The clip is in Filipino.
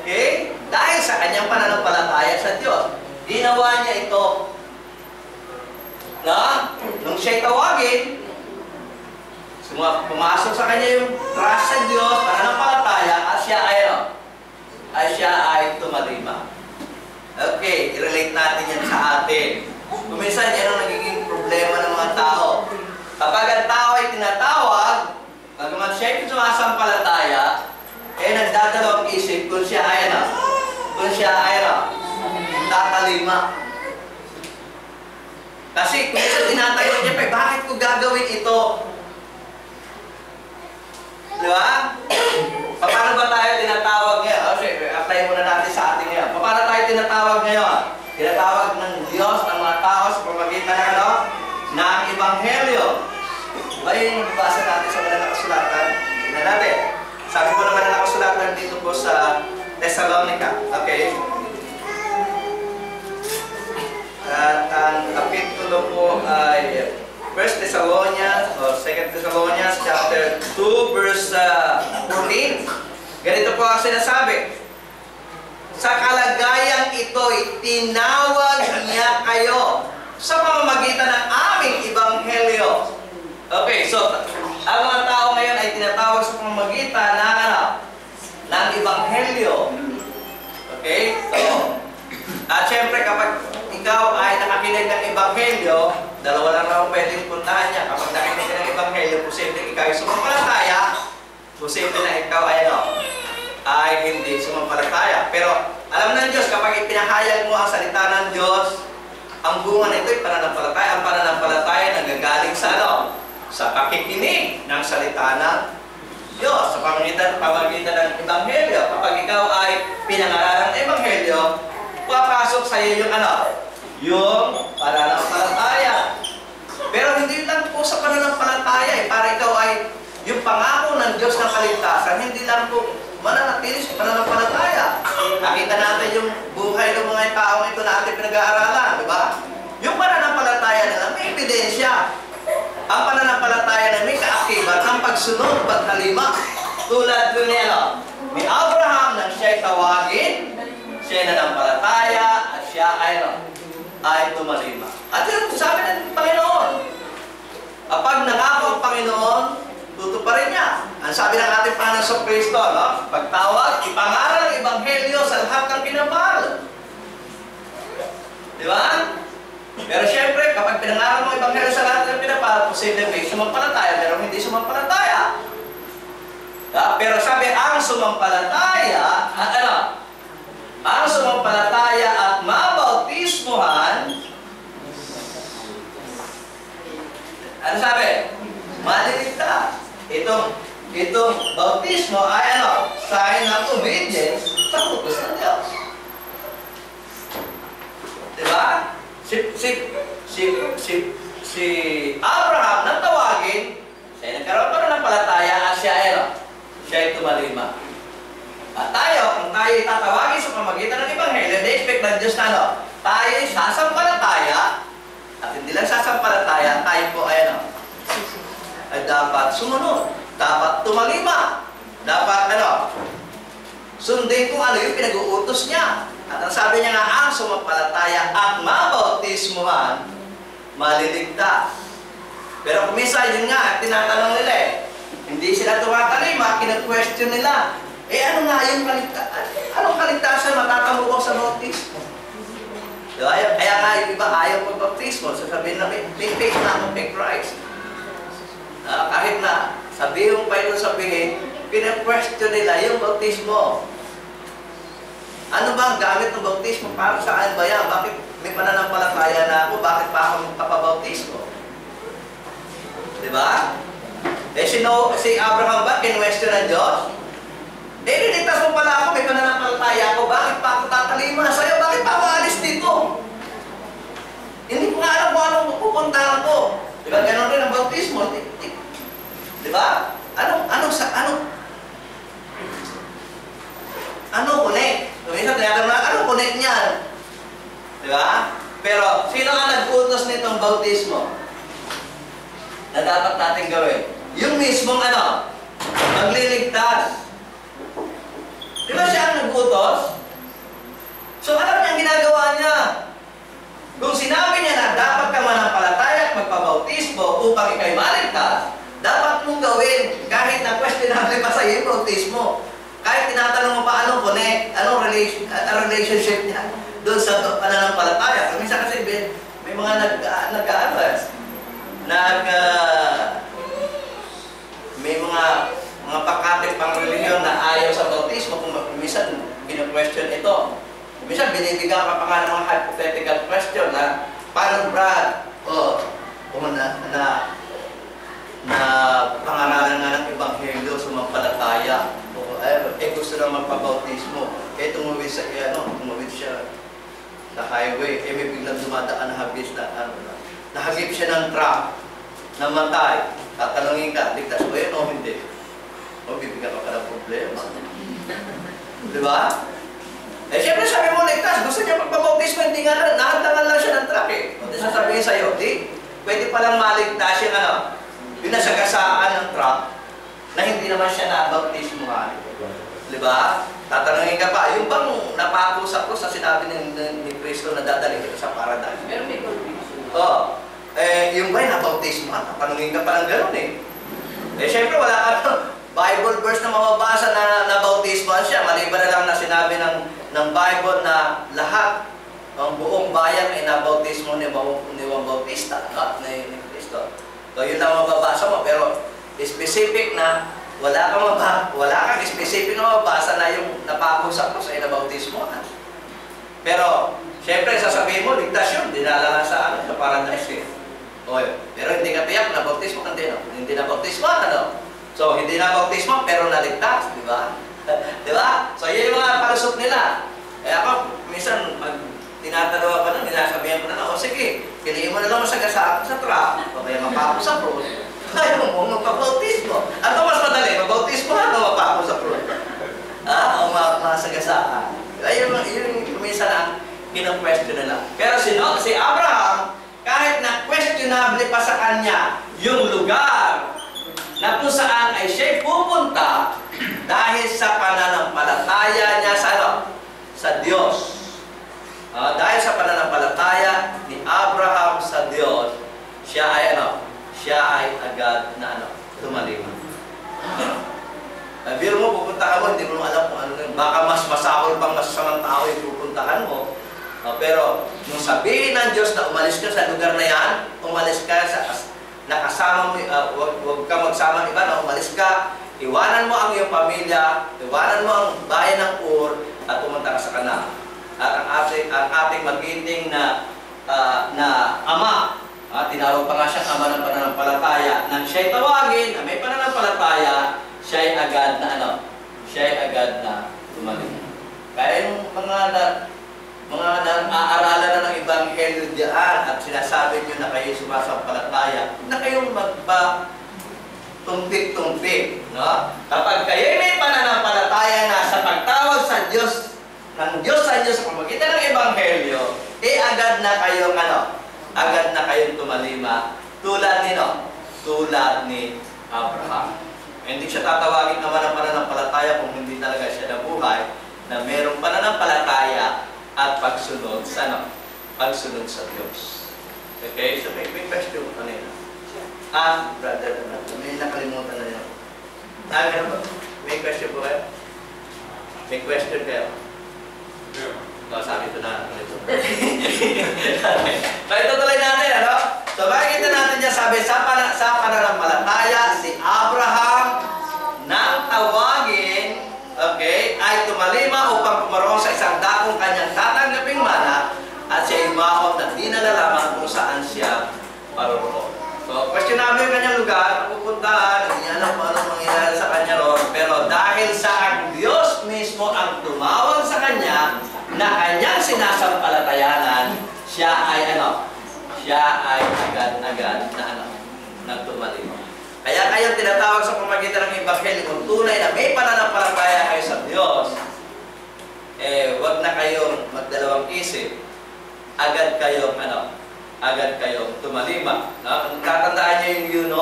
Okay? Dahil sa kanyang pananampalataya sa Diyos, ginawa niya ito na nung siya'y tawagin, pumasok sa kanya yung trust sa Diyos, pananampalataya, at siya ay tumalima. Okay, i-relate natin yan sa atin. Kuminsan, yan ang nagiging problema ng mga tao. Kapag ang tao ay tinatawag, bagaman siya ay sumasampalataya, nagdadalawang isip kung siya ay tatalima. Kasi kung isa tinatayo niya pa, bakit ko gagawin ito? Di ba? Paano ba tayo tinatawag ngayon? Apply muna natin sa ating ngayon. Paano tayo tinatawag ngayon? Tinatawag ng Diyos ng mga tao sa pamamagitan ng Ebanghelyo. Ba yung nabasa natin sa mga nakasulatan? Tingnan natin. Sabi ko naman na nakasulatan dito po sa Thessalonica. Okay? At ang kapitulo po ay 1 Thessalonians o 2 Thessalonians chapter 2 verse 14. Ganito po ang sinasabi. Sa kalagayang ito'y tinawag niya kayo sa pamamagitan ng aming Ebanghelyo. Okay, so ang mga tao ngayon ay tinatawag sa pamamagitan ng Ebanghelyo. Okay? So, at syempre kapag ikaw ay nakakinig ng Ebanghelyo, dalawa lang naman pwedeng puntahan niya. Kapag nakinig ka ng Ebanghelyo, posibleng ikaw ay sumampalataya, posible na ikaw ay hindi sumampalataya. Pero alam ng Diyos, kapag ipinahayag mo ang salita ng Diyos, ang bunga nito ay pananampalataya. Ang pananampalataya nanggagaling sa sa pakikinig ng salita ng Diyos, sa pamamagitan ng Ebanghelyo. Kapag ikaw ay pinangaralan ng Ebanghelyo, papasok sa iyo yung pananampalataya. Pero hindi lang po sa pananampalataya, para ikaw ay yung pangako ng Diyos ng kaligtasan, hindi lang po mananatili sa pananampalataya. Nakita natin yung buhay ng mga taong ito na ating pinag-aaralan, di ba? Yung pananampalataya nila may ebidensya. Ang pananampalataya na may kaakibat ng pagsunod, pagtalima. Tulad ko ni Abraham nang siya'y tawagin, siya nanampalataya at siya ay tumalima. At yun, sabi ng Panginoon, kapag nangako ang Panginoon, tutuparin niya. Ang sabi ng ating Panginoon sa Kristo, pagtawag, ipangaral ang Ebanghelyo sa lahat ng kinamahal. Di ba? Pero syempre, kapag pinangaral mo ang Ebanghelyo sa lahat ng kinamahal, posible may sumampalataya, pero hindi sumampalataya. Pero sabi, ang sumampalataya, ang sumampalataya at mabautismuhan, ano sabi? Maliligtas. Itong bautismo ay sign of obedience sa utos ng Diyos. Diba? Si Abraham nang tawagin, siya nagkaroon pa ng palataya at siya ay tumalima. At tayo, kung tayo itatawagin sa pamamagitan ng Ebanghelyo, na-expect ng Diyos na tayo ay sasampalataya, at hindi lang sasampalataya, tayo po ay dapat sumunod, dapat tumalima, dapat sundin kung ano yung pinag-uutos niya. At ang sabi niya nga, ang sumampalataya at mabautismuhan, maliligtas. Pero kung minsan yun nga, tinatanong nila hindi sila tumatalima, kina-question nila. Ano nga yung kaligtasan? Anong kaligtasan matatamo ko sa bautismo? Kaya nga yung iba ayaw mag-bautismo. Sasabihin na, may faith na ako kay Christ. Kahit na sabihin pa ito sabihin, kina-question nila yung bautismo. Ano ba ang gamit ng bautismo? Para saan ba yan? Bakit may pananampalataya na ako? Bakit pa ako magpapabautismo? Diba? Si Abraham ba, kinwestiyon ng Diyos? Niligtas mo pala ako, may pananampalataya ako, bakit pa ako tatalima sa'yo? Bakit pa ako alis dito? Hindi ko nga alam kung anong pupuntahan ko. Diba, gano'n rin ang bautismo. Diba? Ano connect? Minsan tinatanong na, ano connect niyan? Diba? Pero, sino ang nag-utos nitong bautismo? Na dapat natin gawin? Yung mismong magliligtas. Di ba siya ang nag-utos? So alam niya ang ginagawa niya. Kung sinabi niya na dapat ka manampalataya at magpabautismo upang ikay maligtas, dapat mong gawin kahit na questionable pa sa iyo yung bautismo. Kahit tinatanong mo pa anong connect, anong relationship niya doon sa pananampalataya. Minsan kasi may mga may mga pakatip pang religion na ayaw sa bautismo kung minsan gina-question ito. Minsan binibigyan ka pa nga ng mga hypothetical question na paano Brad kung na pangaralan nga ng ebanghelyo sumampalataya o gusto na magpabautismo tumawid siya sa highway may biglang dumadaan na habis na nahagip siya ng truck namatay tatanungin ka ligtas ba yun o hindi bibigyan ka pa ng problema di ba? Siyempre sabi mo ligtas, gusto niya magpabautismo, hindi nga nahantangan lang siya ng truck sasabihin sa'yo, pwede palang maligtas yung nasagasaan ng truck na hindi naman siya nabautismohan. Di ba? Tatanungin ka pa, yung bang napakusap ko sa sinabi ni Kristo na dadalhin kita sa paradise? Pero may conviction. Yung ba'y nabautismohan? Tatanungin ka pa ng gano'n siyempre wala ka Bible verse na mababasa na nabautismohan siya. Maliban na lang na sinabi ng Bible na lahat ng buong bayan ay nabautismo ni Juan Bautista, ni Kristo. So yun lang mababasa mo, pero specific na wala kang specific na mababasa na yung napakusap ko sa inabautismohan. Pero syempre sasabihin mo, ligtas yun, dinala nga sa paradise pero hindi ka tiyak na bautismo hindi na bautismo So, hindi na bautismo, pero naligtas, di ba? Di ba? So, yun yung mga palusot nila. Ako, minsan, tinatanong ako na, ninasabihan ko na, sige, piliin mo na lang masagasaan sa truck, o kaya mapako sa fruit. Ayaw mo, magpabautismo. Ano mas madali, mabautismo o mapako sa fruit? O masagasaan. Ayun yung minsan ang kino-question nila. Pero si Abraham, kahit na questionable pa sa kanya yung lugar na kung saan ay siya'y pupunta dahil sa pananampalataya niya sa Diyos. Dahil sa pananampalataya ni Abraham sa Diyos, siya ay agad na tumalima. Biro mo, pupunta ka mo, hindi mo alam kung ano yun. Baka mas masakol pang masasamang tao yung pupuntahan mo. Pero nung sabihin ng Diyos na umalis ka sa lugar na yan, umalis ka nakasama mo, huwag ka magsama ng iba na umalis ka, iwanan mo ang iyong pamilya, iwanan mo ang bayan ng Ur, at pumunta ka sa Canaan. At ang ating magiting na ama, tinawag pa nga siyang ama ng pananampalataya, nang siya'y tawagin na may pananampalataya, siya'y agad na tumalim. Kaya yung mga aaralan na ng ebanghelyo diyan at sinasabi nyo na kayo sumasampalataya, na kayong magpa-tumpik-tumpik. Kapag kayo may pananampalataya na sa pagtawag sa Diyos, ng Diyos sa Diyos, sa pamagitan ng ebanghelyo, agad na kayong tumalima, tulad ni Abraham. Hindi siya tatawagin naman ng pananampalataya kung hindi talaga siya nabuhay, na mayroong pananampalataya at pagsunod sa Diyos. Okay? So may question ko kanina. Brother, may nakalimutan na yun. May question po kayo? May question kayo? Sabi ko na. So itutuloy natin, So makikita natin dyan, sabi, sa pananampalataya, si Abraham nang tawagin, ay tumalima upang pumaroon sa isang dakong kanyang tatanggaping mana at siya umahon na di nalalaman kung saan siya paroroon. So, questionable yung kanyang lugar, pupuntahan, hindi alam kung anong mangyayari sa kanya ron, pero dahil sa ang Diyos mismo ang tumawag sa kanya na kanyang sinasampalatayanan, siya ay agad-agad na tumalima. Kaya kayong tinatawag sa pamagitan ng ebanghelyo, kung tunay na may pananampalataya kayo sa Diyos, wag na kayong magdalawang isip. Agad kayong tumalima. Tatandaan niyo yung